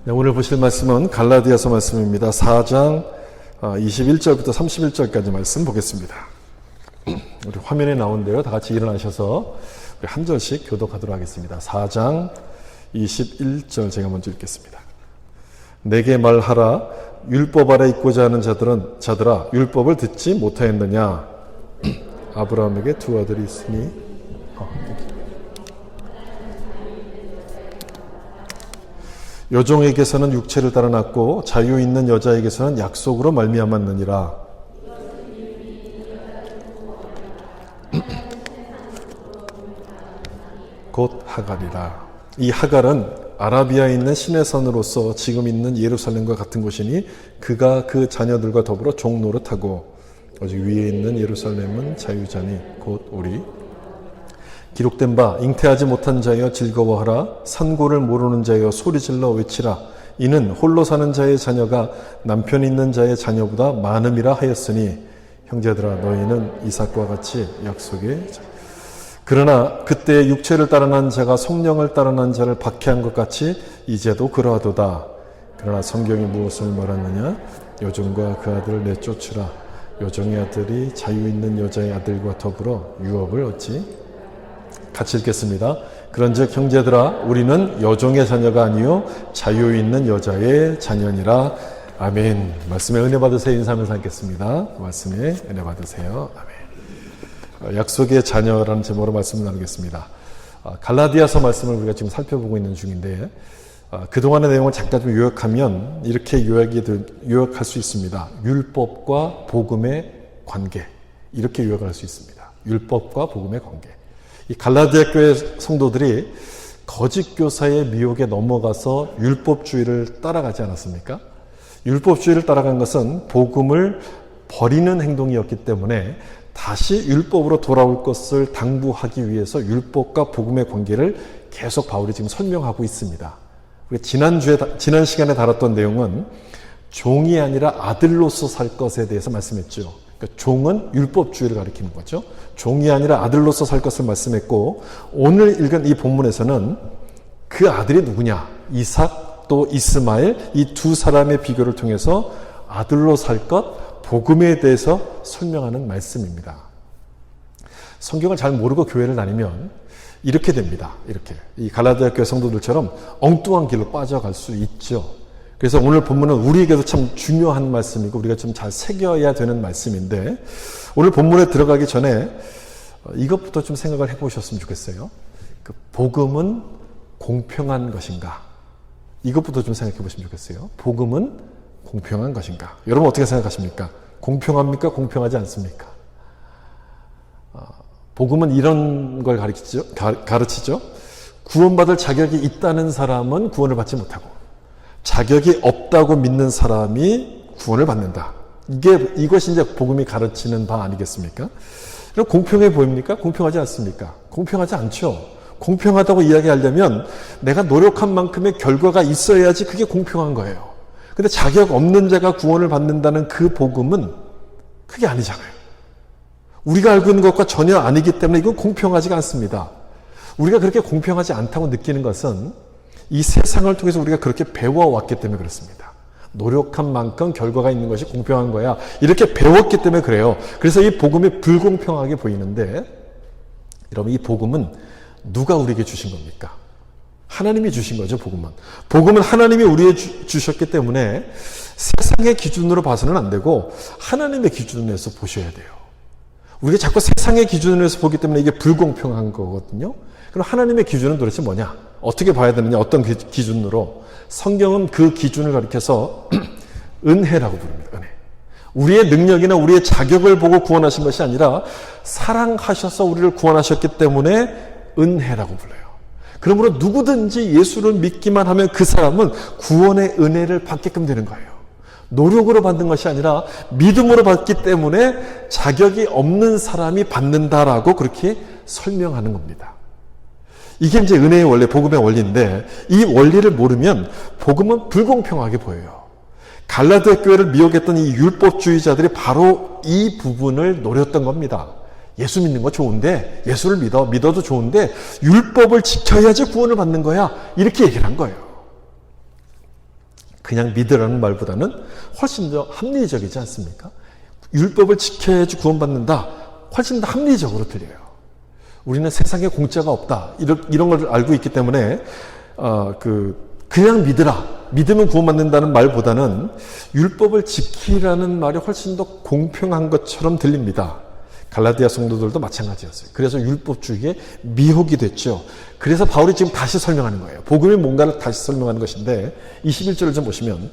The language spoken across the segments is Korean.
네, 오늘 보실 말씀은 갈라디아서 말씀입니다. 4장 21절부터 31절까지 말씀 보겠습니다. 우리 화면에 나온데요. 다 같이 일어나셔서 우리 한 절씩 교독하도록 하겠습니다. 4장 21절 제가 먼저 읽겠습니다. 내게 말하라. 율법 아래 있고자 하는 자들아 율법을 듣지 못하였느냐. 아브라함에게 두 아들이 있으니 여종에게서는 육체를 따라 낳고 자유 있는 여자에게서는 약속으로 말미암았느니라. 곧 하갈이라. 이 하갈은 아라비아에 있는 신의 선으로서 지금 있는 예루살렘과 같은 곳이니 그가 그 자녀들과 더불어 종노릇하고 오직 위에 있는 예루살렘은 자유자니 곧 우리. 기록된 바 잉태하지 못한 자여 즐거워하라. 산고를 모르는 자여 소리질러 외치라. 이는 홀로 사는 자의 자녀가 남편 있는 자의 자녀보다 많음이라 하였으니 형제들아 너희는 이삭과 같이 약속의 자. 그러나 그때 육체를 따라 난 자가 성령을 따라 난 자를 박해한 것 같이 이제도 그러하도다. 그러나 성경이 무엇을 말하느냐. 여종과 그 아들을 내쫓으라. 여종의 아들이 자유 있는 여자의 아들과 더불어 유업을 얻지. 같이 읽겠습니다. 그런즉 형제들아 우리는 여종의 자녀가 아니요 자유 있는 여자의 자녀니라. 아멘. 말씀에 은혜 받으세요. 인사하면서 읽겠습니다. 말씀에 은혜 받으세요. 아멘. 약속의 자녀라는 제목으로 말씀을 나누겠습니다. 갈라디아서 말씀을 우리가 지금 살펴보고 있는 중인데 그동안의 내용을 잠깐 좀 요약하면 이렇게 요약할 수 있습니다. 율법과 복음의 관계, 이렇게 요약할 수 있습니다. 율법과 복음의 관계. 이 갈라디아 교회 성도들이 거짓 교사의 미혹에 넘어가서 율법주의를 따라가지 않았습니까? 율법주의를 따라간 것은 복음을 버리는 행동이었기 때문에 다시 율법으로 돌아올 것을 당부하기 위해서 율법과 복음의 관계를 계속 바울이 지금 설명하고 있습니다. 지난 시간에 다뤘던 내용은 종이 아니라 아들로서 살 것에 대해서 말씀했죠. 그러니까 종은 율법주의를 가리키는 거죠. 종이 아니라 아들로서 살 것을 말씀했고, 오늘 읽은 이 본문에서는 그 아들이 누구냐, 이삭 또 이스마엘, 이 두 사람의 비교를 통해서 아들로 살 것, 복음에 대해서 설명하는 말씀입니다. 성경을 잘 모르고 교회를 다니면 이렇게 됩니다. 이렇게 이 갈라디아 교회 성도들처럼 엉뚱한 길로 빠져갈 수 있죠. 그래서 오늘 본문은 우리에게도 참 중요한 말씀이고 우리가 좀 잘 새겨야 되는 말씀인데, 오늘 본문에 들어가기 전에 이것부터 좀 생각을 해보셨으면 좋겠어요. 그 복음은 공평한 것인가? 이것부터 좀 생각해 보시면 좋겠어요. 복음은 공평한 것인가? 여러분 어떻게 생각하십니까? 공평합니까? 공평하지 않습니까? 복음은 이런 걸 가르치죠. 구원받을 자격이 있다는 사람은 구원을 받지 못하고 자격이 없다고 믿는 사람이 구원을 받는다. 이것이 이제 복음이 가르치는 바 아니겠습니까? 그럼 공평해 보입니까? 공평하지 않습니까? 공평하지 않죠. 공평하다고 이야기하려면 내가 노력한 만큼의 결과가 있어야지 그게 공평한 거예요. 근데 자격 없는 자가 구원을 받는다는 그 복음은 그게 아니잖아요. 우리가 알고 있는 것과 전혀 아니기 때문에 이건 공평하지가 않습니다. 우리가 그렇게 공평하지 않다고 느끼는 것은 이 세상을 통해서 우리가 그렇게 배워왔기 때문에 그렇습니다. 노력한 만큼 결과가 있는 것이 공평한 거야. 이렇게 배웠기 때문에 그래요. 그래서 이 복음이 불공평하게 보이는데, 여러분 이 복음은 누가 우리에게 주신 겁니까? 하나님이 주신 거죠. 복음은 하나님이 우리에게 주셨기 때문에 세상의 기준으로 봐서는 안 되고 하나님의 기준에서 보셔야 돼요. 우리가 자꾸 세상의 기준에서 보기 때문에 이게 불공평한 거거든요. 그럼 하나님의 기준은 도대체 뭐냐? 어떻게 봐야 되느냐? 어떤 기준으로? 성경은 그 기준을 가리켜서 은혜라고 부릅니다. 은혜. 우리의 능력이나 우리의 자격을 보고 구원하신 것이 아니라 사랑하셔서 우리를 구원하셨기 때문에 은혜라고 불러요. 그러므로 누구든지 예수를 믿기만 하면 그 사람은 구원의 은혜를 받게끔 되는 거예요. 노력으로 받는 것이 아니라 믿음으로 받기 때문에 자격이 없는 사람이 받는다라고 그렇게 설명하는 겁니다. 이게 이제 은혜의 원리, 복음의 원리인데, 이 원리를 모르면 복음은 불공평하게 보여요. 갈라디아 교회를 미혹했던 이 율법주의자들이 바로 이 부분을 노렸던 겁니다. 예수 믿는 거 좋은데, 예수를 믿어도 좋은데 율법을 지켜야지 구원을 받는 거야. 이렇게 얘기를 한 거예요. 그냥 믿으라는 말보다는 훨씬 더 합리적이지 않습니까? 율법을 지켜야지 구원받는다. 훨씬 더 합리적으로 들려요. 우리는 세상에 공짜가 없다. 이런 걸 알고 있기 때문에 그냥 믿으라. 믿으면 구원받는다는 말보다는 율법을 지키라는 말이 훨씬 더 공평한 것처럼 들립니다. 갈라디아 성도들도 마찬가지였어요. 그래서 율법주의에 미혹이 됐죠. 그래서 바울이 지금 다시 설명하는 거예요. 복음이 뭔가를 다시 설명하는 것인데 21절을 좀 보시면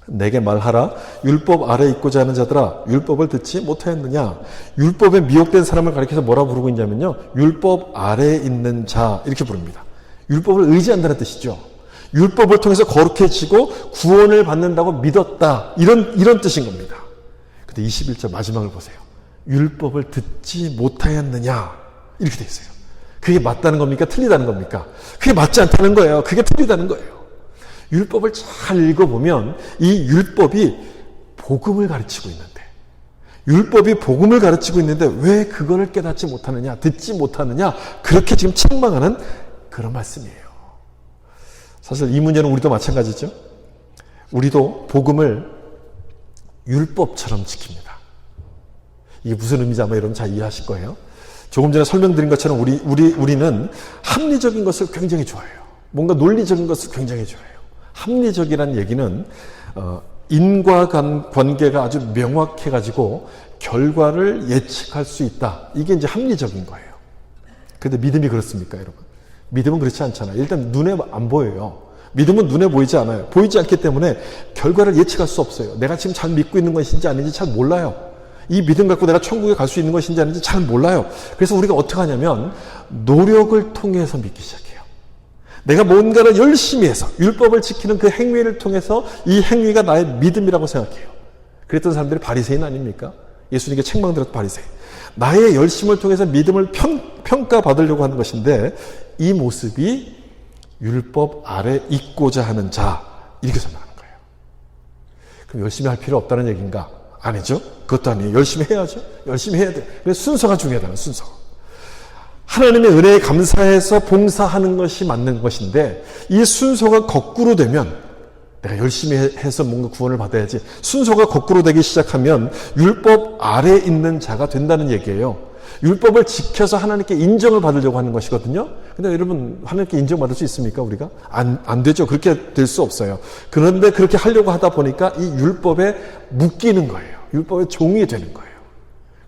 내게 말하라. 율법 아래 있고자 하는 자들아 율법을 듣지 못하였느냐. 율법에 미혹된 사람을 가리켜서 뭐라 부르고 있냐면요. 율법 아래에 있는 자 이렇게 부릅니다. 율법을 의지한다는 뜻이죠. 율법을 통해서 거룩해지고 구원을 받는다고 믿었다. 이런 뜻인 겁니다. 근데 21절 마지막을 보세요. 율법을 듣지 못하였느냐. 이렇게 돼 있어요. 그게 맞다는 겁니까? 틀리다는 겁니까? 그게 맞지 않다는 거예요. 그게 틀리다는 거예요. 율법을 잘 읽어보면 이 율법이 복음을 가르치고 있는데 율법이 복음을 가르치고 있는데 왜 그거를 깨닫지 못하느냐, 듣지 못하느냐 그렇게 지금 책망하는 그런 말씀이에요. 사실 이 문제는 우리도 마찬가지죠. 우리도 복음을 율법처럼 지킵니다. 이게 무슨 의미인지 아마 여러분 잘 이해하실 거예요. 조금 전에 설명드린 것처럼 우리는 합리적인 것을 굉장히 좋아해요. 뭔가 논리적인 것을 굉장히 좋아해요. 합리적이라는 얘기는 인과관계가 아주 명확해가지고 결과를 예측할 수 있다. 이게 이제 합리적인 거예요. 그런데 믿음이 그렇습니까, 여러분? 믿음은 그렇지 않잖아요. 일단 눈에 안 보여요. 믿음은 눈에 보이지 않아요. 보이지 않기 때문에 결과를 예측할 수 없어요. 내가 지금 잘 믿고 있는 것인지 아닌지 잘 몰라요. 이 믿음 갖고 내가 천국에 갈 수 있는 것인지 아닌지 잘 몰라요. 그래서 우리가 어떻게 하냐면 노력을 통해서 믿기 시작해요. 내가 뭔가를 열심히 해서 율법을 지키는 그 행위를 통해서 이 행위가 나의 믿음이라고 생각해요. 그랬던 사람들이 바리새인 아닙니까? 예수님께 책망들었던 바리새인. 나의 열심을 통해서 믿음을 평가받으려고 하는 것인데 이 모습이 율법 아래 있고자 하는 자 이렇게 설명하는 거예요. 그럼 열심히 할 필요 없다는 얘기인가? 아니죠. 그것도 아니에요. 열심히 해야죠. 열심히 해야 돼. 그래서 순서가 중요하다는 순서. 하나님의 은혜에 감사해서 봉사하는 것이 맞는 것인데 이 순서가 거꾸로 되면 내가 열심히 해서 뭔가 구원을 받아야지. 순서가 거꾸로 되기 시작하면 율법 아래에 있는 자가 된다는 얘기예요. 율법을 지켜서 하나님께 인정을 받으려고 하는 것이거든요. 근데 여러분 하나님께 인정받을 수 있습니까 우리가? 안 되죠. 그렇게 될 수 없어요. 그런데 그렇게 하려고 하다 보니까 이 율법에 묶이는 거예요. 율법의 종이 되는 거예요.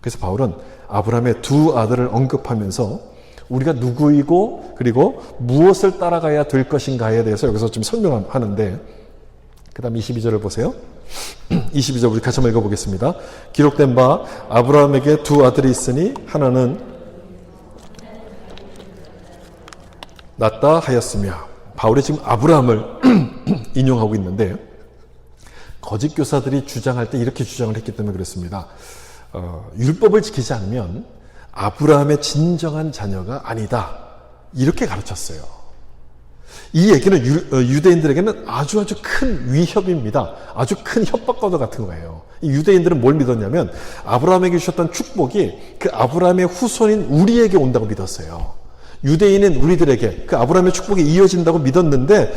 그래서 바울은 아브라함의 두 아들을 언급하면서 우리가 누구이고 그리고 무엇을 따라가야 될 것인가에 대해서 여기서 좀 설명하는데 그 다음 22절을 보세요. 22절 우리 같이 한번 읽어보겠습니다. 기록된 바 아브라함에게 두 아들이 있으니 하나는 낫다 하였으며 바울이 지금 아브라함을 인용하고 있는데 거짓 교사들이 주장할 때 이렇게 주장을 했기 때문에 그렇습니다. 율법을 지키지 않으면 아브라함의 진정한 자녀가 아니다. 이렇게 가르쳤어요. 이 얘기는 유대인들에게는 아주 큰 위협입니다. 아주 큰 협박과도 같은 거예요. 이 유대인들은 뭘 믿었냐면 아브라함에게 주셨던 축복이 그 아브라함의 후손인 우리에게 온다고 믿었어요. 유대인은 우리들에게 그 아브라함의 축복이 이어진다고 믿었는데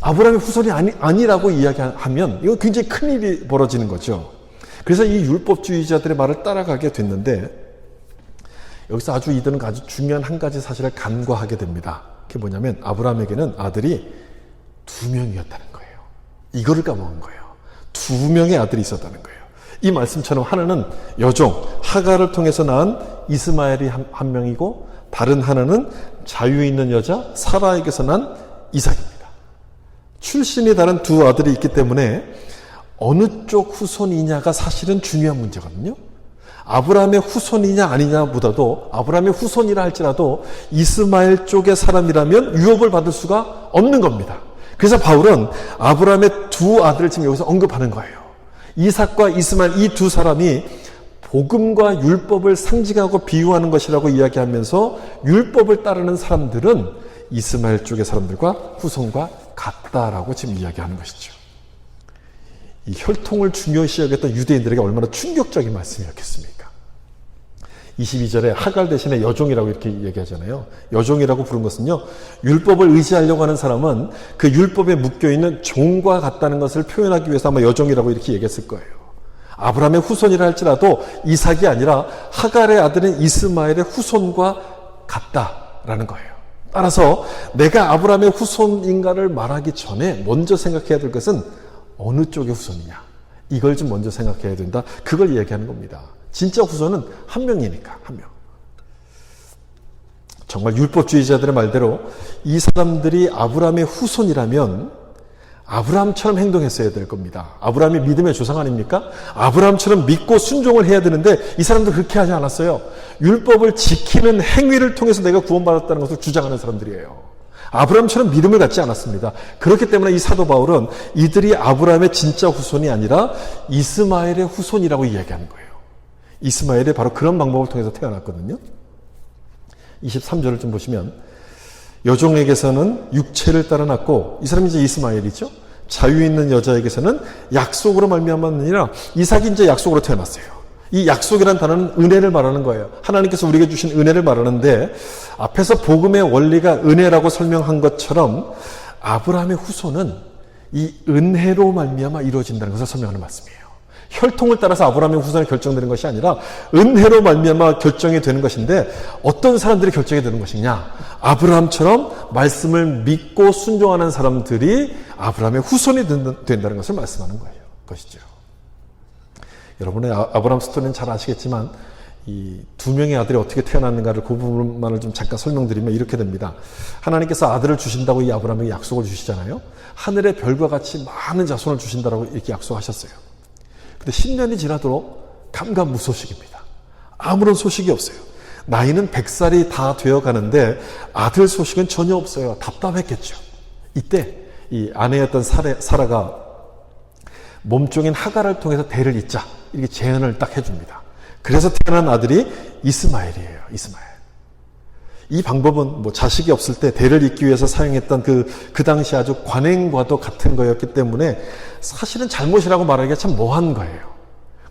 아브라함의 후손이 아니라고 이야기하면 이건 굉장히 큰 일이 벌어지는 거죠. 그래서 이 율법주의자들의 말을 따라가게 됐는데 여기서 이들은 아주 중요한 한 가지 사실을 간과하게 됩니다. 그게 뭐냐면 아브라함에게는 아들이 2명이었다는 거예요. 이거를 까먹은 거예요. 2명의 아들이 있었다는 거예요. 이 말씀처럼 하나는 여종 하갈을 통해서 낳은 이스마엘이 한 명이고 다른 하나는 자유 있는 여자 사라에게서 난 이삭입니다. 출신이 다른 두 아들이 있기 때문에 어느 쪽 후손이냐가 사실은 중요한 문제거든요. 아브라함의 후손이냐 아니냐보다도 아브라함의 후손이라 할지라도 이스마엘 쪽의 사람이라면 유업을 받을 수가 없는 겁니다. 그래서 바울은 아브라함의 두 아들을 지금 여기서 언급하는 거예요. 이삭과 이스마엘 이 두 사람이 복음과 율법을 상징하고 비유하는 것이라고 이야기하면서 율법을 따르는 사람들은 이스마엘 쪽의 사람들과 후손과 같다라고 지금 이야기하는 것이죠. 이 혈통을 중요시 여겼던 유대인들에게 얼마나 충격적인 말씀이었겠습니까? 22절에 하갈 대신에 여종이라고 이렇게 얘기하잖아요. 여종이라고 부른 것은요, 율법을 의지하려고 하는 사람은 그 율법에 묶여있는 종과 같다는 것을 표현하기 위해서 아마 여종이라고 이렇게 얘기했을 거예요. 아브라함의 후손이라 할지라도 이삭이 아니라 하갈의 아들인 이스마엘의 후손과 같다라는 거예요. 따라서 내가 아브라함의 후손인가를 말하기 전에 먼저 생각해야 될 것은 어느 쪽의 후손이냐, 이걸 좀 먼저 생각해야 된다. 그걸 얘기하는 겁니다. 진짜 후손은 한 명이니까, 한 명. 정말 율법주의자들의 말대로 이 사람들이 아브라함의 후손이라면 아브라함처럼 행동했어야 될 겁니다. 아브라함이 믿음의 조상 아닙니까? 아브라함처럼 믿고 순종을 해야 되는데 이 사람들 그렇게 하지 않았어요. 율법을 지키는 행위를 통해서 내가 구원받았다는 것을 주장하는 사람들이에요. 아브라함처럼 믿음을 갖지 않았습니다. 그렇기 때문에 이 사도 바울은 이들이 아브라함의 진짜 후손이 아니라 이스마엘의 후손이라고 이야기하는 거예요. 이스마엘이 바로 그런 방법을 통해서 태어났거든요. 23절을 좀 보시면 여종에게서는 육체를 따라 낳고, 이 사람이 이제 이스마엘이죠. 자유 있는 여자에게서는 약속으로 말미암았느니라. 이삭이 이제 약속으로 태어났어요. 이 약속이라는 단어는 은혜를 말하는 거예요. 하나님께서 우리에게 주신 은혜를 말하는데, 앞에서 복음의 원리가 은혜라고 설명한 것처럼 아브라함의 후손은 이 은혜로 말미암아 이루어진다는 것을 설명하는 말씀이에요. 혈통을 따라서 아브라함의 후손이 결정되는 것이 아니라 은혜로 말미암아 결정이 되는 것인데, 어떤 사람들이 결정이 되는 것이냐? 아브라함처럼 말씀을 믿고 순종하는 사람들이 아브라함의 후손이 된다는 것을 말씀하는 것이죠. 여러분의 아브라함 스토리는 잘 아시겠지만 이 두 명의 아들이 어떻게 태어났는가를 그 부분만을 좀 잠깐 설명드리면 이렇게 됩니다. 하나님께서 아들을 주신다고 이 아브라함에게 약속을 주시잖아요. 하늘의 별과 같이 많은 자손을 주신다라고 이렇게 약속하셨어요. 근데 10년이 지나도록 감감무소식입니다. 아무런 소식이 없어요. 나이는 100살이 다 되어 가는데 아들 소식은 전혀 없어요. 답답했겠죠. 이때 이 아내였던 사라가 몸종인 하갈을 통해서 대를 잇자, 이렇게 제안을 딱 해줍니다. 그래서 태어난 아들이 이스마엘이에요. 이스마엘. 이 방법은 뭐 자식이 없을 때 대를 잇기 위해서 사용했던 그 당시 아주 관행과도 같은 거였기 때문에 사실은 잘못이라고 말하기가 참 뭐한 거예요.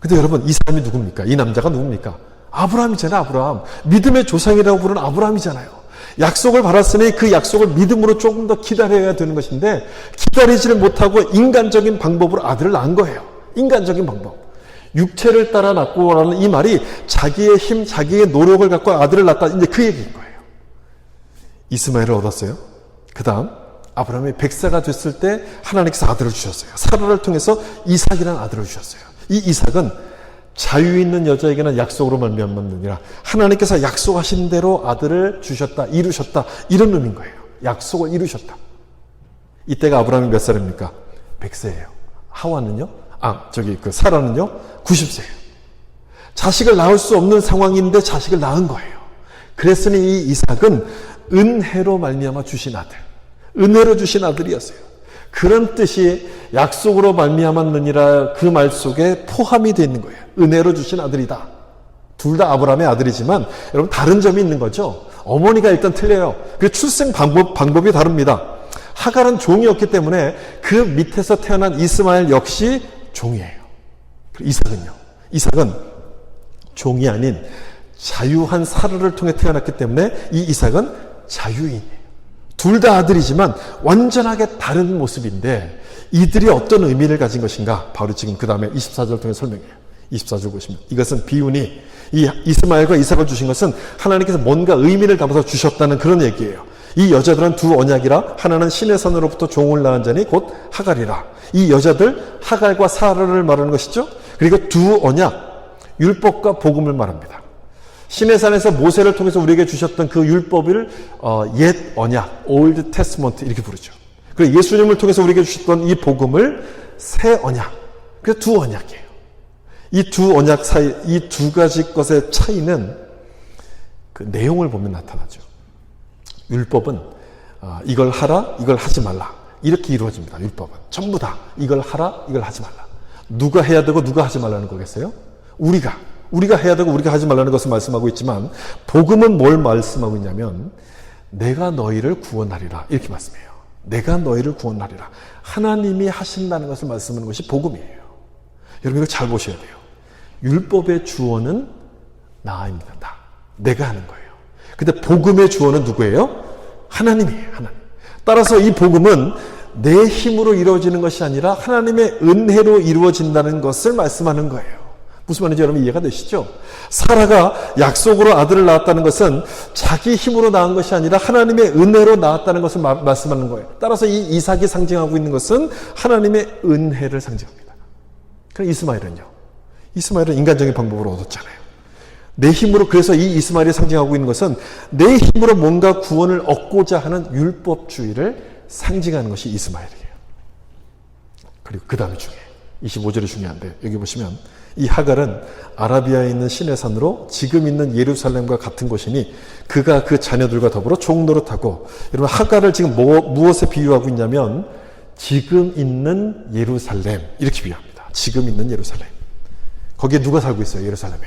근데 여러분, 이 사람이 누굽니까? 이 남자가 누굽니까? 아브라함이잖아요. 아브라함. 믿음의 조상이라고 부르는 아브라함이잖아요. 약속을 받았으니 그 약속을 믿음으로 조금 더 기다려야 되는 것인데, 기다리지를 못하고 인간적인 방법으로 아들을 낳은 거예요. 인간적인 방법. 육체를 따라 낳고라는 이 말이 자기의 힘, 자기의 노력을 갖고 아들을 낳았다, 이제 그 얘기인 거예요. 이스마엘을 얻었어요. 그 다음 아브라함이 100세가 됐을 때 하나님께서 아들을 주셨어요. 사라를 통해서 이삭이라는 아들을 주셨어요. 이 이삭은 자유 있는 여자에게는 약속으로 말미암았느니라. 하나님께서 약속하신 대로 아들을 주셨다, 이루셨다, 이런 의미인 거예요. 약속을 이루셨다. 이때가 아브라함이 몇 살입니까? 100세예요. 하와는요? 사라는요? 90세예요. 자식을 낳을 수 없는 상황인데 자식을 낳은 거예요. 그랬으니 이 이삭은 은혜로 말미암아 주신 아들, 은혜로 주신 아들이었어요. 그런 뜻이 약속으로 말미암았느니라 그 말 속에 포함이 되어 있는 거예요. 은혜로 주신 아들이다. 둘 다 아브라함의 아들이지만 여러분, 다른 점이 있는 거죠. 어머니가 일단 틀려요. 그 출생 방법이 다릅니다. 하갈은 종이었기 때문에 그 밑에서 태어난 이스마엘 역시 종이에요. 이삭은 종이 아닌 자유한 사르를 통해 태어났기 때문에 이 이삭은 자유인이에요. 둘 다 아들이지만 완전하게 다른 모습인데 이들이 어떤 의미를 가진 것인가? 바로 지금 그 다음에 24절 통해 설명해요. 24절 보시면 이것은 비운이, 이 이스마엘과 이삭을 주신 것은 하나님께서 뭔가 의미를 담아서 주셨다는 그런 얘기예요. 이 여자들은 두 언약이라, 하나는 신의 선으로부터 종을 낳은 자니 곧 하갈이라. 이 여자들 하갈과 사라를 말하는 것이죠. 그리고 두 언약, 율법과 복음을 말합니다. 신의 산에서 모세를 통해서 우리에게 주셨던 그 율법을 옛 언약, Old Testament 이렇게 부르죠. 그리고 예수님을 통해서 우리에게 주셨던 이 복음을 새 언약, 그래서 두 언약이에요. 이 두 언약 사이, 이 두 가지 것의 차이는 그 내용을 보면 나타나죠. 율법은 이걸 하라, 이걸 하지 말라, 이렇게 이루어집니다. 율법은 전부 다 이걸 하라, 이걸 하지 말라. 누가 해야 되고 누가 하지 말라는 거겠어요? 우리가 해야 되고 우리가 하지 말라는 것을 말씀하고 있지만, 복음은 뭘 말씀하고 있냐면 내가 너희를 구원하리라, 이렇게 말씀해요. 내가 너희를 구원하리라. 하나님이 하신다는 것을 말씀하는 것이 복음이에요. 여러분, 이거 잘 보셔야 돼요. 율법의 주어는 나입니다. 내가 하는 거예요. 근데 복음의 주어는 누구예요? 하나님이에요. 하나님. 따라서 이 복음은 내 힘으로 이루어지는 것이 아니라 하나님의 은혜로 이루어진다는 것을 말씀하는 거예요. 무슨 말인지 여러분 이해가 되시죠? 사라가 약속으로 아들을 낳았다는 것은 자기 힘으로 낳은 것이 아니라 하나님의 은혜로 낳았다는 것을 말씀하는 거예요. 따라서 이 이삭이 상징하고 있는 것은 하나님의 은혜를 상징합니다. 그럼 이스마엘은 인간적인 방법으로 얻었잖아요. 내 힘으로, 그래서 이 이스마엘이 상징하고 있는 것은 내 힘으로 뭔가 구원을 얻고자 하는 율법주의를 상징하는 것이 이스마엘이에요. 그리고 그 다음이 중요해요. 25절이 중요한데 여기 보시면 이 하갈은 아라비아에 있는 시내산으로 지금 있는 예루살렘과 같은 곳이니 그가 그 자녀들과 더불어 종노릇하고, 여러분 하갈을 지금 무엇에 비유하고 있냐면 지금 있는 예루살렘 이렇게 비유합니다. 지금 있는 예루살렘. 거기에 누가 살고 있어요? 예루살렘에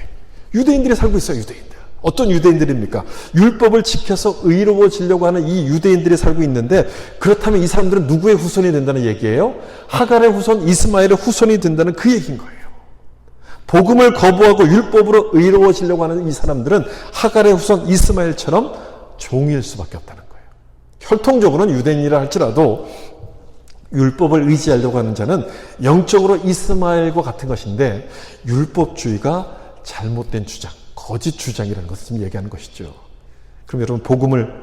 유대인들이 살고 있어요. 유대인들. 어떤 유대인들입니까? 율법을 지켜서 의로워지려고 하는 이 유대인들이 살고 있는데, 그렇다면 이 사람들은 누구의 후손이 된다는 얘기예요? 하갈의 후손, 이스마엘의 후손이 된다는 그 얘기인 거예요. 복음을 거부하고 율법으로 의로워지려고 하는 이 사람들은 하갈의 후손 이스마엘처럼 종일 수밖에 없다는 거예요. 혈통적으로는 유대인이라 할지라도 율법을 의지하려고 하는 자는 영적으로 이스마엘과 같은 것인데, 율법주의가 잘못된 주장, 거짓 주장이라는 것을 지금 얘기하는 것이죠. 그럼 여러분 복음을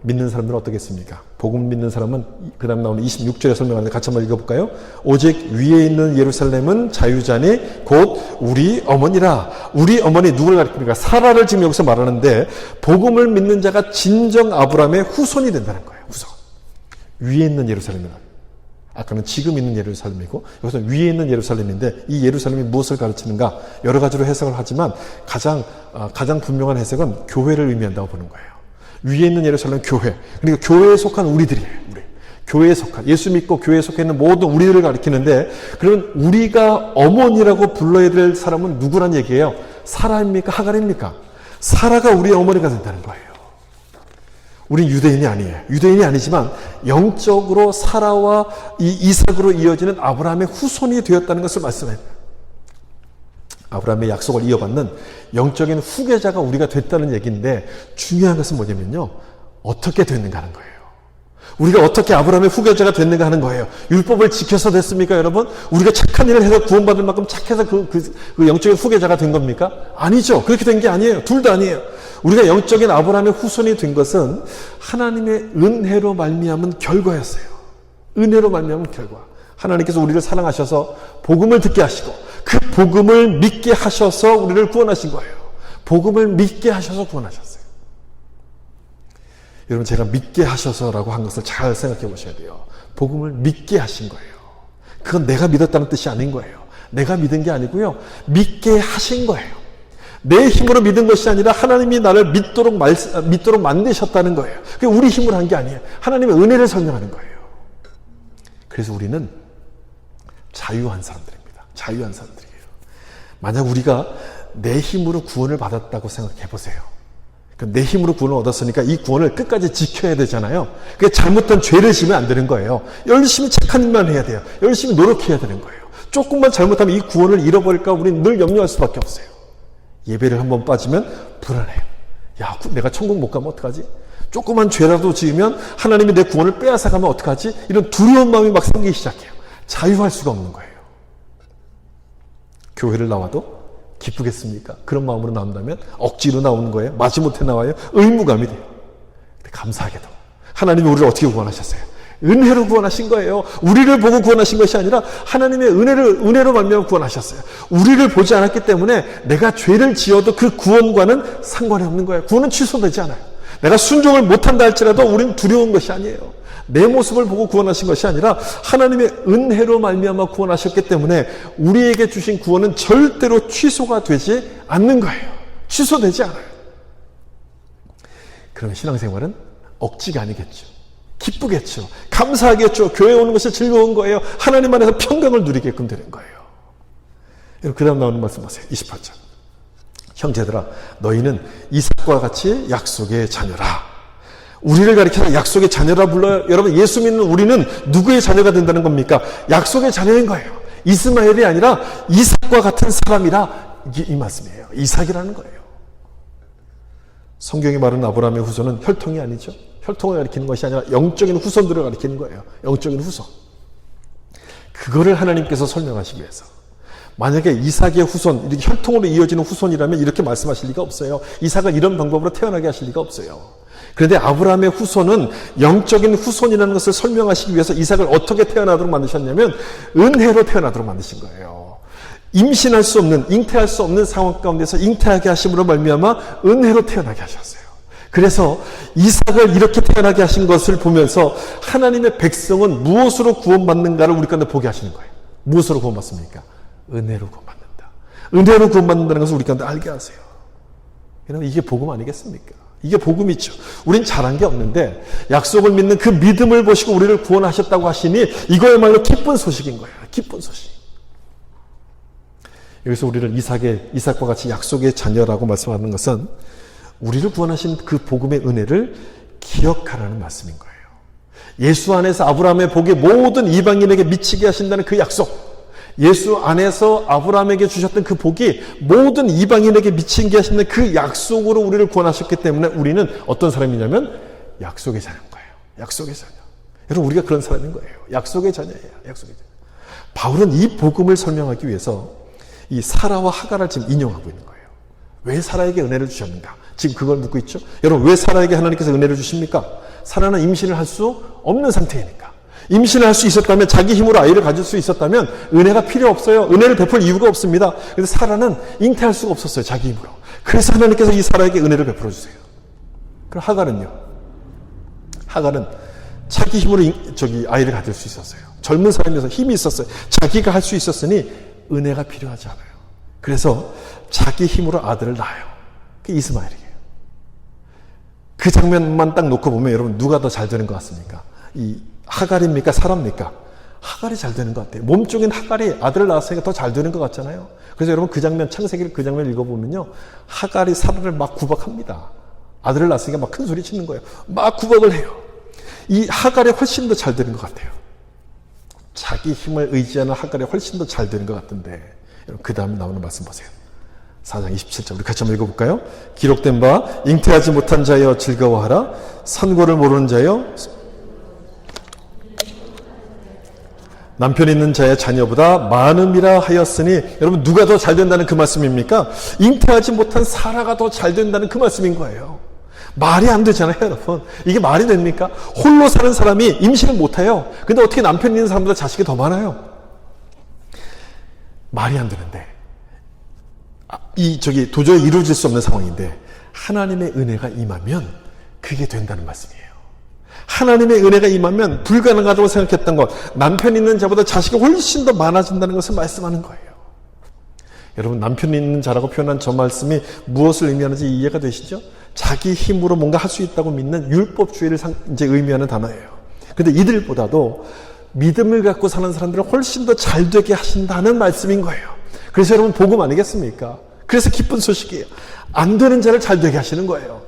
믿는 사람들은 어떻겠습니까? 복음 믿는 사람은 그 다음 나오는 26절에 설명하는데 같이 한번 읽어볼까요? 오직 위에 있는 예루살렘은 자유자니 곧 우리 어머니라. 우리 어머니 누구를 가리킵니까? 사라를 지금 여기서 말하는데, 복음을 믿는 자가 진정 아브라함의 후손이 된다는 거예요. 후손. 위에 있는 예루살렘이라. 아까는 지금 있는 예루살렘이고 여기서 위에 있는 예루살렘인데, 이 예루살렘이 무엇을 가르치는가 여러 가지로 해석을 하지만 가장 분명한 해석은 교회를 의미한다고 보는 거예요. 위에 있는 예루살렘 교회, 그러니까 교회에 속한 우리들이에요. 우리 교회에 속한, 예수 믿고 교회에 속해 있는 모든 우리들을 가리키는데, 그러면 우리가 어머니라고 불러야 될 사람은 누구란 얘기예요? 사라입니까? 하갈입니까? 사라가 우리의 어머니가 된다는 거예요. 우린 유대인이 아니에요. 유대인이 아니지만 영적으로 사라와 이삭으로 이어지는 아브라함의 후손이 되었다는 것을 말씀해요. 아브라함의 약속을 이어받는 영적인 후계자가 우리가 됐다는 얘기인데, 중요한 것은 뭐냐면요, 어떻게 됐는가 하는 거예요. 우리가 어떻게 아브라함의 후계자가 됐는가 하는 거예요. 율법을 지켜서 됐습니까, 여러분? 우리가 착한 일을 해서 구원받을 만큼 착해서 그 영적인 후계자가 된 겁니까? 아니죠. 그렇게 된 게 아니에요. 둘 다 아니에요. 우리가 영적인 아브라함의 후손이 된 것은 하나님의 은혜로 말미암은 결과였어요. 은혜로 말미암은 결과. 하나님께서 우리를 사랑하셔서 복음을 듣게 하시고 그 복음을 믿게 하셔서 우리를 구원하신 거예요. 복음을 믿게 하셔서 구원하셨어요. 여러분, 제가 믿게 하셔서라고 한 것을 잘 생각해 보셔야 돼요. 복음을 믿게 하신 거예요. 그건 내가 믿었다는 뜻이 아닌 거예요. 내가 믿은 게 아니고요, 믿게 하신 거예요. 내 힘으로 믿은 것이 아니라 하나님이 나를 믿도록 만드셨다는 거예요. 그게 우리 힘으로 한 게 아니에요. 하나님의 은혜를 설명하는 거예요. 그래서 우리는 자유한 사람들입니다. 자유한 사람들이에요. 만약 우리가 내 힘으로 구원을 받았다고 생각해 보세요. 내 힘으로 구원을 얻었으니까 이 구원을 끝까지 지켜야 되잖아요. 그게 잘못된 죄를 지으면 안 되는 거예요. 열심히 착한 일만 해야 돼요. 열심히 노력해야 되는 거예요. 조금만 잘못하면 이 구원을 잃어버릴까 우리는 늘 염려할 수밖에 없어요. 예배를 한번 빠지면 불안해요. 야, 내가 천국 못 가면 어떡하지? 조그만 죄라도 지으면 하나님이 내 구원을 빼앗아가면 어떡하지? 이런 두려운 마음이 막 생기기 시작해요. 자유할 수가 없는 거예요. 교회를 나와도 기쁘겠습니까? 그런 마음으로 나온다면 억지로 나오는 거예요. 마지못해 나와요. 의무감이 돼요. 근데 감사하게도 하나님이 우리를 어떻게 구원하셨어요? 은혜로 구원하신 거예요. 우리를 보고 구원하신 것이 아니라 하나님의 은혜로 말미암아 구원하셨어요. 우리를 보지 않았기 때문에 내가 죄를 지어도 그 구원과는 상관이 없는 거예요. 구원은 취소되지 않아요. 내가 순종을 못한다 할지라도 우리는 두려운 것이 아니에요. 내 모습을 보고 구원하신 것이 아니라 하나님의 은혜로 말미암아 구원하셨기 때문에 우리에게 주신 구원은 절대로 취소가 되지 않는 거예요. 취소되지 않아요. 그러면 신앙생활은 억지가 아니겠죠. 기쁘겠죠. 감사하겠죠. 교회 오는 것이 즐거운 거예요. 하나님 안에서 평강을 누리게끔 되는 거예요. 그 다음 나오는 말씀 보세요. 28절. 형제들아, 너희는 이삭과 같이 약속의 자녀라. 우리를 가리켜서 약속의 자녀라 불러요. 여러분, 예수 믿는 우리는 누구의 자녀가 된다는 겁니까? 약속의 자녀인 거예요. 이스마엘이 아니라 이삭과 같은 사람이라, 이게 이 말씀이에요. 이삭이라는 거예요. 성경이 말하는 아브라함의 후손은 혈통이 아니죠. 혈통을 가리키는 것이 아니라 영적인 후손들을 가리키는 거예요. 영적인 후손. 그거를 하나님께서 설명하시기 위해서. 만약에 이삭의 후손, 이렇게 혈통으로 이어지는 후손이라면 이렇게 말씀하실 리가 없어요. 이삭을 이런 방법으로 태어나게 하실 리가 없어요. 그런데 아브라함의 후손은 영적인 후손이라는 것을 설명하시기 위해서 이삭을 어떻게 태어나도록 만드셨냐면 은혜로 태어나도록 만드신 거예요. 임신할 수 없는, 잉태할 수 없는 상황 가운데서 잉태하게 하심으로 말미암아 은혜로 태어나게 하셨어요. 그래서 이삭을 이렇게 태어나게 하신 것을 보면서 하나님의 백성은 무엇으로 구원받는가를 우리 가운데 보게 하시는 거예요. 무엇으로 구원받습니까? 은혜로 구원받는다. 은혜로 구원받는다는 것을 우리 가운데 알게 하세요. 여러분, 이게 복음 아니겠습니까? 이게 복음이죠. 우린 잘한 게 없는데 약속을 믿는 그 믿음을 보시고 우리를 구원하셨다고 하시니 이거야말로 기쁜 소식인 거예요. 기쁜 소식. 여기서 우리를 이삭과 같이 약속의 자녀라고 말씀하는 것은 우리를 구원하신 그 복음의 은혜를 기억하라는 말씀인 거예요. 예수 안에서 아브라함의 복이 모든 이방인에게 미치게 하신다는 그 약속. 예수 안에서 아브라함에게 주셨던 그 복이 모든 이방인에게 미치게 하신다는 그 약속으로 우리를 구원하셨기 때문에 우리는 어떤 사람이냐면 약속의 자녀인 거예요. 약속의 자녀. 여러분, 우리가 그런 사람인 거예요. 약속의 자녀예요. 약속의 자녀. 바울은 이 복음을 설명하기 위해서 이 사라와 하갈을 지금 인용하고 있는 거예요. 왜 사라에게 은혜를 주셨는가? 지금 그걸 묻고 있죠. 여러분, 왜 사라에게 하나님께서 은혜를 주십니까? 사라는 임신을 할 수 없는 상태이니까. 임신을 할 수 있었다면, 자기 힘으로 아이를 가질 수 있었다면 은혜가 필요 없어요. 은혜를 베풀 이유가 없습니다. 그래서 사라는 잉태할 수가 없었어요. 자기 힘으로. 그래서 하나님께서 이 사라에게 은혜를 베풀어 주세요. 그럼 하갈은요? 하갈은 자기 힘으로 아이를 가질 수 있었어요. 젊은 사람이어서 힘이 있었어요. 자기가 할 수 있었으니 은혜가 필요하지 않아요. 그래서 자기 힘으로 아들을 낳아요. 그게 이스마엘이에요. 그 장면만 딱 놓고 보면 여러분, 누가 더 잘 되는 것 같습니까? 이 하갈입니까? 사라입니까? 하갈이 잘 되는 것 같아요. 몸종인 하갈이 아들을 낳았으니까 더 잘 되는 것 같잖아요. 그래서 여러분, 그 장면, 창세기를 그 장면 읽어보면요, 하갈이 사라를 막 구박합니다. 아들을 낳았으니까 막 큰 소리 치는 거예요. 막 구박을 해요. 이 하갈이 훨씬 더 잘 되는 것 같아요. 자기 힘을 의지하는 하갈이 훨씬 더 잘 되는 것 같은데, 여러분, 그 다음에 나오는 말씀 보세요. 4장 27절 우리 같이 한번 읽어볼까요? 기록된 바 잉태하지 못한 자여 즐거워하라. 산고를 모르는 자여 남편 있는 자의 자녀보다 많음이라 하였으니, 여러분, 누가 더 잘 된다는 그 말씀입니까? 잉태하지 못한 사라가 더 잘 된다는 그 말씀인 거예요. 말이 안 되잖아요, 여러분. 이게 말이 됩니까? 홀로 사는 사람이 임신을 못해요. 근데 어떻게 남편 있는 사람보다 자식이 더 많아요? 말이 안 되는데, 도저히 이루어질 수 없는 상황인데 하나님의 은혜가 임하면 그게 된다는 말씀이에요. 하나님의 은혜가 임하면 불가능하다고 생각했던 것, 남편 있는 자보다 자식이 훨씬 더 많아진다는 것을 말씀하는 거예요. 여러분, 남편 있는 자라고 표현한 저 말씀이 무엇을 의미하는지 이해가 되시죠? 자기 힘으로 뭔가 할 수 있다고 믿는 율법주의를 이제 의미하는 단어예요. 그런데 이들보다도 믿음을 갖고 사는 사람들을 훨씬 더 잘 되게 하신다는 말씀인 거예요. 그래서 여러분, 복음 아니겠습니까? 그래서 기쁜 소식이에요. 안 되는 자를 잘 되게 하시는 거예요.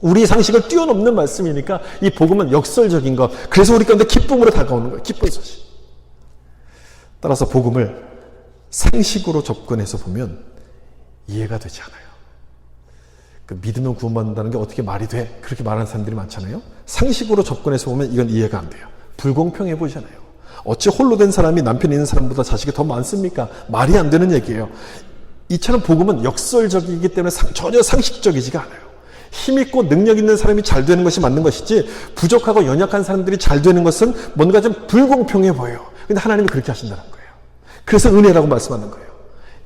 우리 상식을 뛰어넘는 말씀이니까 이 복음은 역설적인 것. 그래서 우리 가운데 기쁨으로 다가오는 거예요. 기쁜 소식. 따라서 복음을 상식으로 접근해서 보면 이해가 되지 않아요. 그 믿으면 구원받는다는 게 어떻게 말이 돼? 그렇게 말하는 사람들이 많잖아요. 상식으로 접근해서 보면 이건 이해가 안 돼요. 불공평해 보이잖아요. 어찌 홀로 된 사람이 남편이 있는 사람보다 자식이 더 많습니까? 말이 안 되는 얘기예요. 이처럼 복음은 역설적이기 때문에 전혀 상식적이지가 않아요. 힘있고 능력 있는 사람이 잘 되는 것이 맞는 것이지, 부족하고 연약한 사람들이 잘 되는 것은 뭔가 좀 불공평해 보여요. 근데 하나님이 그렇게 하신다는 거예요. 그래서 은혜라고 말씀하는 거예요.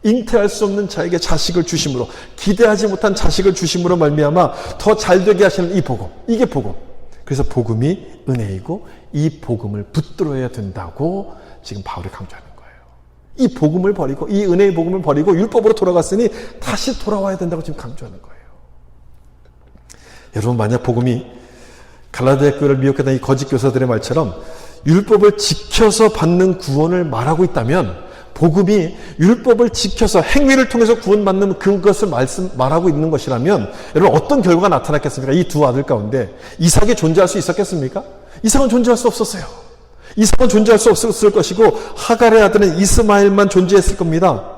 잉태할 수 없는 자에게 자식을 주심으로, 기대하지 못한 자식을 주심으로 말미암아 더 잘되게 하시는 이 복음, 이게 복음. 그래서 복음이 은혜이고 이 복음을 붙들어야 된다고 지금 바울이 강조하는 거예요. 이 복음을 버리고, 이 은혜의 복음을 버리고 율법으로 돌아갔으니 다시 돌아와야 된다고 지금 강조하는 거예요. 여러분, 만약 복음이 갈라디아 교회를 미혹했던 이 거짓 교사들의 말처럼 율법을 지켜서 받는 구원을 말하고 있다면, 복음이 율법을 지켜서 행위를 통해서 구원받는 그것을 말하고 있는 것이라면, 여러분, 어떤 결과가 나타났겠습니까? 이 두 아들 가운데 이삭이 존재할 수 있었겠습니까? 이삭은 존재할 수 없었어요. 이삭은 존재할 수 없었을 것이고, 하갈의 아들은 이스마엘만 존재했을 겁니다.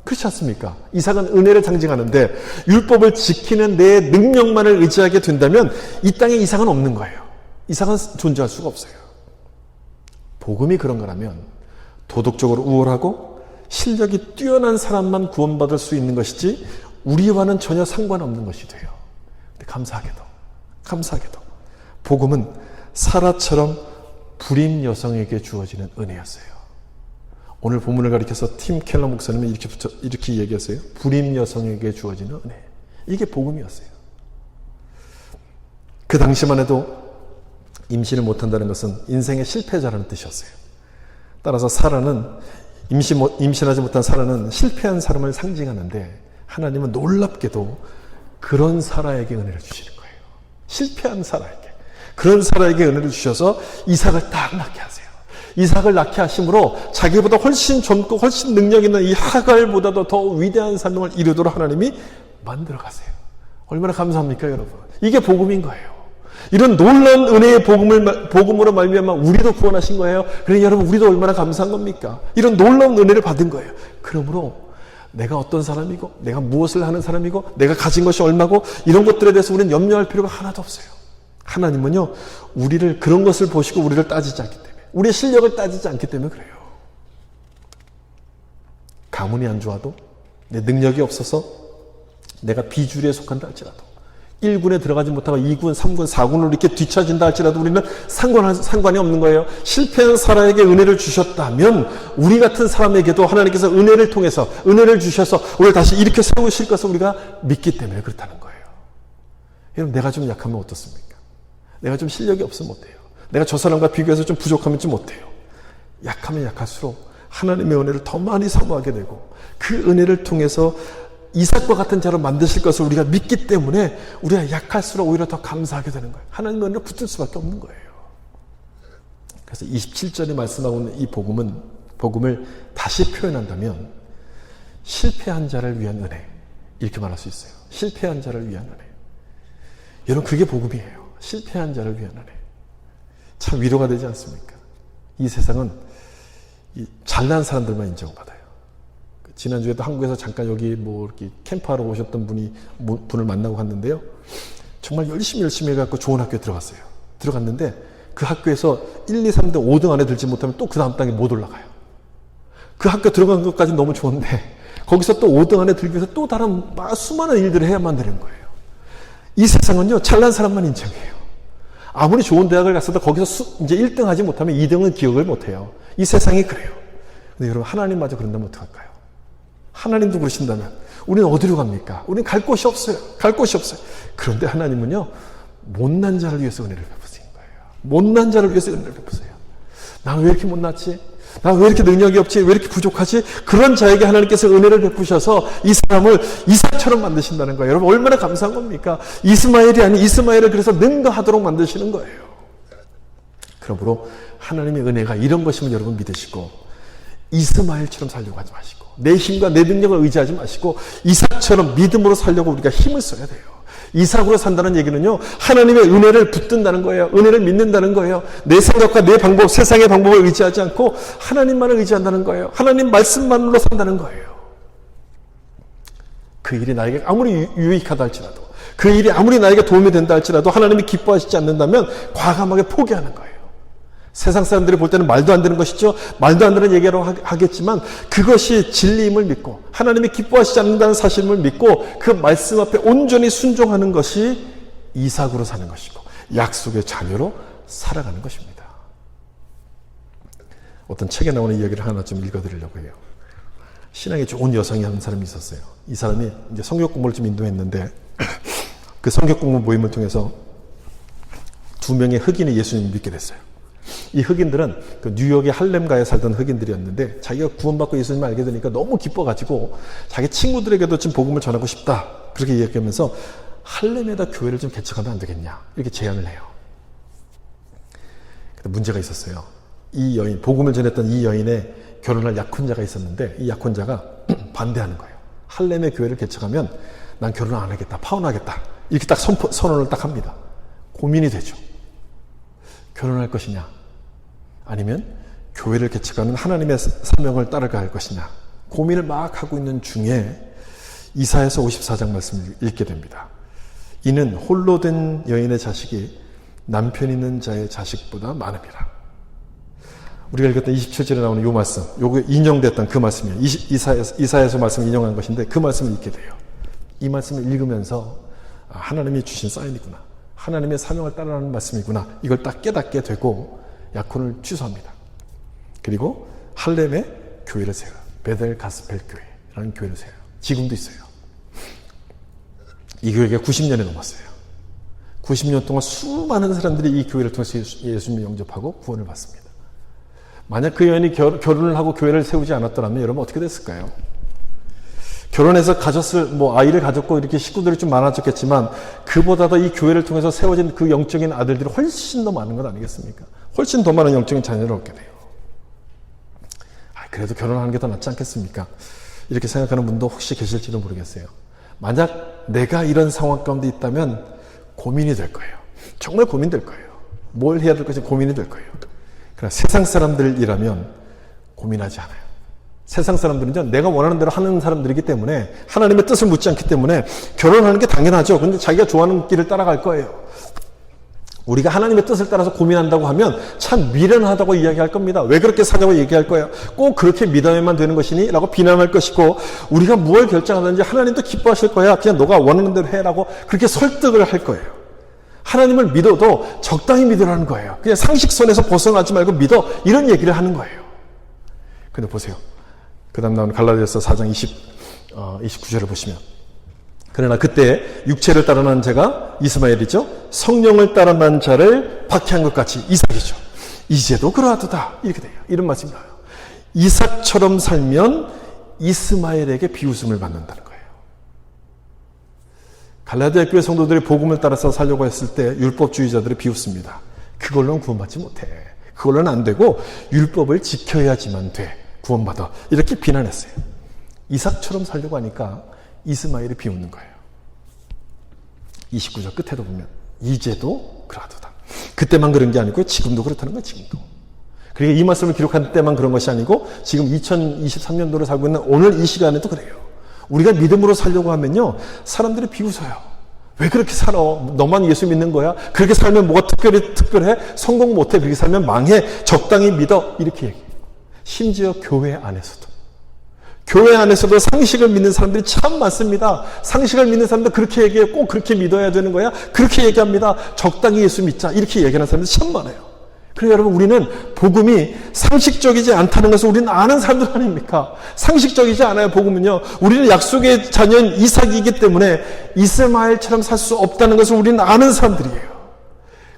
그렇지 않습니까? 이삭은 은혜를 상징하는데 율법을 지키는 내 능력만을 의지하게 된다면 이 땅에 이삭은 없는 거예요. 이삭은 존재할 수가 없어요. 복음이 그런 거라면 도덕적으로 우월하고 실력이 뛰어난 사람만 구원받을 수 있는 것이지 우리와는 전혀 상관없는 것이 돼요. 근데 감사하게도 복음은 사라처럼 불임 여성에게 주어지는 은혜였어요. 오늘 본문을 가리켜서 팀 켈러 목사님은 이렇게 얘기했어요. 불임 여성에게 주어지는 은혜. 이게 복음이었어요. 그 당시만 해도 임신을 못한다는 것은 인생의 실패자라는 뜻이었어요. 따라서 사라는 임신하지 못한 사라는 실패한 사람을 상징하는데 하나님은 놀랍게도 그런 사라에게 은혜를 주시는 거예요. 실패한 사라에게. 그런 사라에게 은혜를 주셔서 이삭을 딱 낳게 하세요. 이삭을 낳게 하심으로 자기보다 훨씬 젊고 훨씬 능력 있는 이 하갈보다도 더 위대한 사명을 이루도록 하나님이 만들어 가세요. 얼마나 감사합니까, 여러분? 이게 복음인 거예요. 이런 놀라운 은혜의 복음으로 말미암아 우리도 구원하신 거예요. 그러니 여러분, 우리도 얼마나 감사한 겁니까? 이런 놀라운 은혜를 받은 거예요. 그러므로 내가 어떤 사람이고, 내가 무엇을 하는 사람이고, 내가 가진 것이 얼마고, 이런 것들에 대해서 우리는 염려할 필요가 하나도 없어요. 하나님은요, 우리를 그런 것을 보시고 우리를 따지지 않기 때문에, 우리의 실력을 따지지 않기 때문에 그래요. 가문이 안 좋아도, 내 능력이 없어서 내가 비주류에 속한다 할지라도, 1군에 들어가지 못하고 2군, 3군, 4군으로 이렇게 뒤처진다 할지라도 우리는 상관이 없는 거예요. 실패한 사라에게 은혜를 주셨다면 우리 같은 사람에게도 하나님께서 은혜를 통해서 은혜를 주셔서 우리를 다시 일으켜 세우실 것을 우리가 믿기 때문에 그렇다는 거예요. 여러분, 내가 좀 약하면 어떻습니까? 내가 좀 실력이 없으면 어때요? 내가 저 사람과 비교해서 좀 부족하면 좀 어때요? 약하면 약할수록 하나님의 은혜를 더 많이 사모하게 되고 그 은혜를 통해서 이삭과 같은 자로 만드실 것을 우리가 믿기 때문에 우리가 약할수록 오히려 더 감사하게 되는 거예요. 하나님의 은혜를 붙들 수밖에 없는 거예요. 그래서 27절에 말씀하고 있는 이 복음을 다시 표현한다면 실패한 자를 위한 은혜, 이렇게 말할 수 있어요. 실패한 자를 위한 은혜. 여러분, 그게 복음이에요. 실패한 자를 위한 은혜. 참 위로가 되지 않습니까? 이 세상은 잘난 사람들만 인정받아요. 지난주에도 한국에서 잠깐 여기 이렇게 캠프하러 오셨던 분을 만나고 갔는데요. 정말 열심히 해갖고 좋은 학교에 들어갔어요. 들어갔는데 그 학교에서 1, 2, 3등, 5등 안에 들지 못하면 또 그 다음 단계 못 올라가요. 그 학교 들어간 것까지는 너무 좋은데 거기서 또 5등 안에 들기 위해서 또 다른 수많은 일들을 해야만 되는 거예요. 이 세상은요, 잘난 사람만 인정해요. 아무리 좋은 대학을 갔어도 거기서 이제 1등 하지 못하면 2등은 기억을 못해요. 이 세상이 그래요. 근데 여러분, 하나님마저 그런다면 어떡할까요? 하나님도 그러신다면 우리는 어디로 갑니까? 우리는 갈 곳이 없어요. 갈 곳이 없어요. 그런데 하나님은요, 못난 자를 위해서 은혜를 베푸신 거예요. 못난 자를 위해서 은혜를 베푸세요. 나 왜 이렇게 못났지? 나 왜 이렇게 능력이 없지? 왜 이렇게 부족하지? 그런 자에게 하나님께서 은혜를 베푸셔서 이 사람을 이삭처럼 만드신다는 거예요. 여러분, 얼마나 감사한 겁니까? 이스마엘이 아닌 이스마엘을 그래서 능가하도록 만드시는 거예요. 그러므로 하나님의 은혜가 이런 것임을 여러분 믿으시고 이스마엘처럼 살려고 하지 마시고 내 힘과 내 능력을 의지하지 마시고 이삭처럼 믿음으로 살려고 우리가 힘을 써야 돼요. 이삭으로 산다는 얘기는요, 하나님의 은혜를 붙든다는 거예요. 은혜를 믿는다는 거예요. 내 생각과 내 방법, 세상의 방법을 의지하지 않고 하나님만을 의지한다는 거예요. 하나님 말씀만으로 산다는 거예요. 그 일이 나에게 아무리 유익하다 할지라도, 그 일이 아무리 나에게 도움이 된다 할지라도 하나님이 기뻐하시지 않는다면 과감하게 포기하는 거예요. 세상 사람들이 볼 때는 말도 안 되는 것이죠. 말도 안 되는 얘기라고 하겠지만 그것이 진리임을 믿고 하나님이 기뻐하시지 않는다는 사실을 믿고 그 말씀 앞에 온전히 순종하는 것이 이삭으로 사는 것이고 약속의 자녀로 살아가는 것입니다. 어떤 책에 나오는 이야기를 하나 좀 읽어드리려고 해요. 신앙에 좋은 여성이 한 사람이 있었어요. 이 사람이 이제 성경 공부를 좀 인도했는데 그 성경 공부 모임을 통해서 2명의 흑인이 예수님을 믿게 됐어요. 이 흑인들은 그 뉴욕의 할렘가에 살던 흑인들이었는데 자기가 구원받고 예수님을 알게 되니까 너무 기뻐가지고 자기 친구들에게도 좀 복음을 전하고 싶다, 그렇게 이야기하면서 할렘에다 교회를 좀 개척하면 안 되겠냐, 이렇게 제안을 해요. 근데 문제가 있었어요. 이 여인, 복음을 전했던 이 여인의 결혼할 약혼자가 있었는데 이 약혼자가 반대하는 거예요. 할렘의 교회를 개척하면 난 결혼 안 하겠다, 파혼하겠다, 이렇게 딱 선언을 딱 합니다. 고민이 되죠. 결혼할 것이냐, 아니면 교회를 개척하는 하나님의 사명을 따라갈 것이냐, 고민을 막 하고 있는 중에 이사야서 54장 말씀을 읽게 됩니다. 이는 홀로 된 여인의 자식이 남편 있는 자의 자식보다 많음이라. 우리가 읽었던 27절에 나오는 이 말씀, 요거 인용됐던 그 말씀이에요. 이사야서 말씀을 인용한 것인데 그 말씀을 읽게 돼요. 이 말씀을 읽으면서 하나님이 주신 사인이구나, 하나님의 사명을 따르는 말씀이구나, 이걸 딱 깨닫게 되고 약혼을 취소합니다. 그리고 할렘에 교회를 세워요. 베델 가스펠 교회라는 교회를 세워요. 지금도 있어요. 이 교회가 90년이 넘었어요. 90년 동안 수많은 사람들이 이 교회를 통해서 예수님을 영접하고 구원을 받습니다. 만약 그 여인이 결혼을 하고 교회를 세우지 않았더라면 여러분 어떻게 됐을까요? 결혼해서 아이를 가졌고 이렇게 식구들이 좀 많아졌겠지만 그보다도 이 교회를 통해서 세워진 그 영적인 아들들이 훨씬 더 많은 것 아니겠습니까? 훨씬 더 많은 영적인 자녀를 얻게 돼요. 그래도 결혼하는 게 더 낫지 않겠습니까? 이렇게 생각하는 분도 혹시 계실지도 모르겠어요. 만약 내가 이런 상황 가운데 있다면 고민이 될 거예요. 정말 고민될 거예요. 뭘 해야 될 것인지 고민이 될 거예요. 그러나 세상 사람들이라면 고민하지 않아요. 세상 사람들은요, 내가 원하는 대로 하는 사람들이기 때문에 하나님의 뜻을 묻지 않기 때문에 결혼하는 게 당연하죠. 근데 자기가 좋아하는 길을 따라갈 거예요. 우리가 하나님의 뜻을 따라서 고민한다고 하면 참 미련하다고 이야기할 겁니다. 왜 그렇게 사냐고 얘기할 거예요. 꼭 그렇게 믿어야만 되는 것이니? 라고 비난할 것이고, 우리가 무엇을 결정하든지 하나님도 기뻐하실 거야. 그냥 너가 원하는 대로 해라고 그렇게 설득을 할 거예요. 하나님을 믿어도 적당히 믿으라는 거예요. 그냥 상식선에서 벗어나지 말고 믿어. 이런 얘기를 하는 거예요. 근데 보세요. 그 다음 나오는 갈라디아서 4장 29절을 보시면, 그러나 그때 육체를 따르는 자가 이스마엘이죠. 성령을 따르는 자를 박해한 것 같이 이삭이죠. 이제도 그러하도다. 이렇게 돼요. 이런 말씀이 나와요. 이삭처럼 살면 이스마엘에게 비웃음을 받는다는 거예요. 갈라디아 교회 성도들이 복음을 따라서 살려고 했을 때 율법주의자들이 비웃습니다. 그걸로는 구원받지 못해. 그걸로는 안 되고 율법을 지켜야지만 돼. 구원받아. 이렇게 비난했어요. 이삭처럼 살려고 하니까 이스마엘이 비웃는 거예요. 29절 끝에도 보면 이제도 그러하도다. 그때만 그런 게 아니고 지금도 그렇다는 거예요. 지금도. 그러니까 이 말씀을 기록한 때만 그런 것이 아니고 지금 2023년도를 살고 있는 오늘 이 시간에도 그래요. 우리가 믿음으로 살려고 하면요, 사람들이 비웃어요. 왜 그렇게 살아? 너만 예수 믿는 거야? 그렇게 살면 뭐가 특별해? 성공 못해? 그렇게 살면 망해? 적당히 믿어? 이렇게 얘기해요. 심지어 교회 안에서도 상식을 믿는 사람들이 참 많습니다. 상식을 믿는 사람들 그렇게 얘기해요. 꼭 그렇게 믿어야 되는 거야? 그렇게 얘기합니다. 적당히 예수 믿자. 이렇게 얘기하는 사람들이 참 많아요. 그래서 여러분, 우리는 복음이 상식적이지 않다는 것을 우리는 아는 사람들 아닙니까? 상식적이지 않아요, 복음은요. 우리는 약속의 자녀인 이삭이기 때문에 이스마엘처럼 살 수 없다는 것을 우리는 아는 사람들이에요.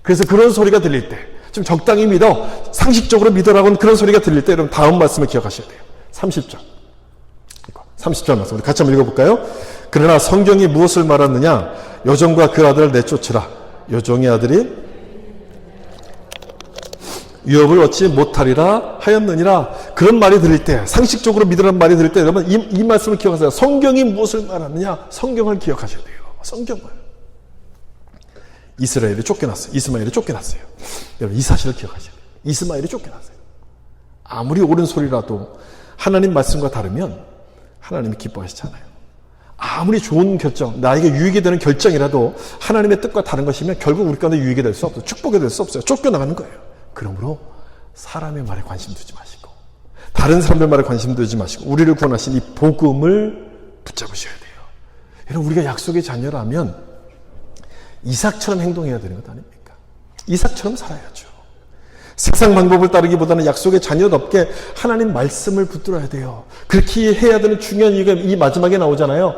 그래서 그런 소리가 들릴 때, 좀 적당히 믿어, 상식적으로 믿어라고는 그런 소리가 들릴 때 여러분 다음 말씀을 기억하셔야 돼요. 30절 말씀 우리 같이 한번 읽어볼까요? 그러나 성경이 무엇을 말하느냐? 여종과 그 아들을 내쫓으라. 여종의 아들이 유업을 얻지 못하리라 하였느니라. 그런 말이 들릴 때, 상식적으로 믿으라는 말이 들릴 때 여러분 이 말씀을 기억하세요. 성경이 무엇을 말하느냐? 성경을 기억하셔야 돼요. 성경을. 이스마엘이 쫓겨났어요. 여러분 이 사실을 기억하셔야 돼요. 이스마엘이 쫓겨났어요. 아무리 옳은 소리라도 하나님 말씀과 다르면 하나님이 기뻐하시지 않아요. 아무리 좋은 결정, 나에게 유익이 되는 결정이라도 하나님의 뜻과 다른 것이면 결국 우리 가운데 유익이 될 수 없어요. 축복이 될 수 없어요. 쫓겨나가는 거예요. 그러므로 사람의 말에 관심 두지 마시고, 다른 사람들 말에 관심 두지 마시고, 우리를 구원하신 이 복음을 붙잡으셔야 돼요. 여러분, 우리가 약속의 자녀라면 이삭처럼 행동해야 되는 것 아닙니까? 이삭처럼 살아야죠. 세상 방법을 따르기보다는 약속의 자녀답게 하나님 말씀을 붙들어야 돼요. 그렇게 해야 되는 중요한 이유가 이 마지막에 나오잖아요.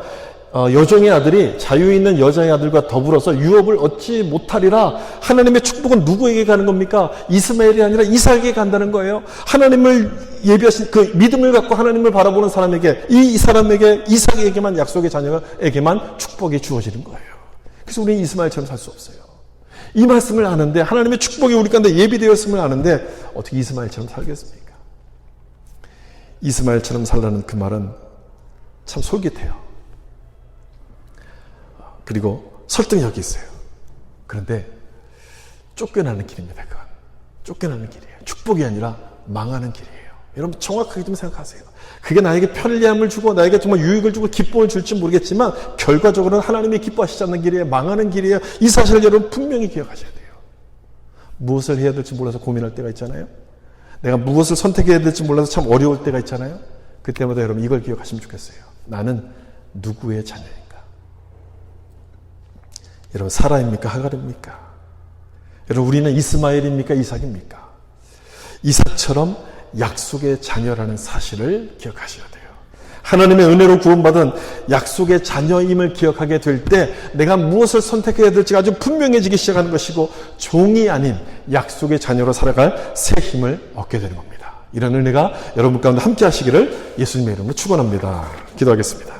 여종의 아들이 자유 있는 여자의 아들과 더불어서 유업을 얻지 못하리라. 하나님의 축복은 누구에게 가는 겁니까? 이스마엘이 아니라 이삭에게 간다는 거예요. 하나님을 예비하신 그 믿음을 갖고 하나님을 바라보는 사람에게, 이 사람에게, 이삭에게만, 약속의 자녀에게만 축복이 주어지는 거예요. 그래서 우리는 이스마엘처럼 살 수 없어요. 이 말씀을 아는데, 하나님의 축복이 우리 가운데 예비되었음을 아는데 어떻게 이스마엘처럼 살겠습니까? 이스마엘처럼 살라는 그 말은 참 솔깃해요. 그리고 설득력이 있어요. 그런데 쫓겨나는 길입니다. 그건 쫓겨나는 길이에요. 축복이 아니라 망하는 길이에요. 여러분 정확하게 좀 생각하세요. 그게 나에게 편리함을 주고 나에게 정말 유익을 주고 기쁨을 줄지 모르겠지만 결과적으로는 하나님이 기뻐하시지 않는 길이에요. 망하는 길이에요. 이 사실을 여러분 분명히 기억하셔야 돼요. 무엇을 해야 될지 몰라서 고민할 때가 있잖아요. 내가 무엇을 선택해야 될지 몰라서 참 어려울 때가 있잖아요. 그때마다 여러분 이걸 기억하시면 좋겠어요. 나는 누구의 자녀인가? 여러분 사라입니까? 하갈입니까? 여러분 우리는 이스마엘입니까? 이삭입니까? 이삭처럼 약속의 자녀라는 사실을 기억하셔야 돼요. 하나님의 은혜로 구원받은 약속의 자녀임을 기억하게 될 때 내가 무엇을 선택해야 될지가 아주 분명해지기 시작하는 것이고 종이 아닌 약속의 자녀로 살아갈 새 힘을 얻게 되는 겁니다. 이런 은혜가 여러분 가운데 함께 하시기를 예수님의 이름으로 축원합니다. 기도하겠습니다.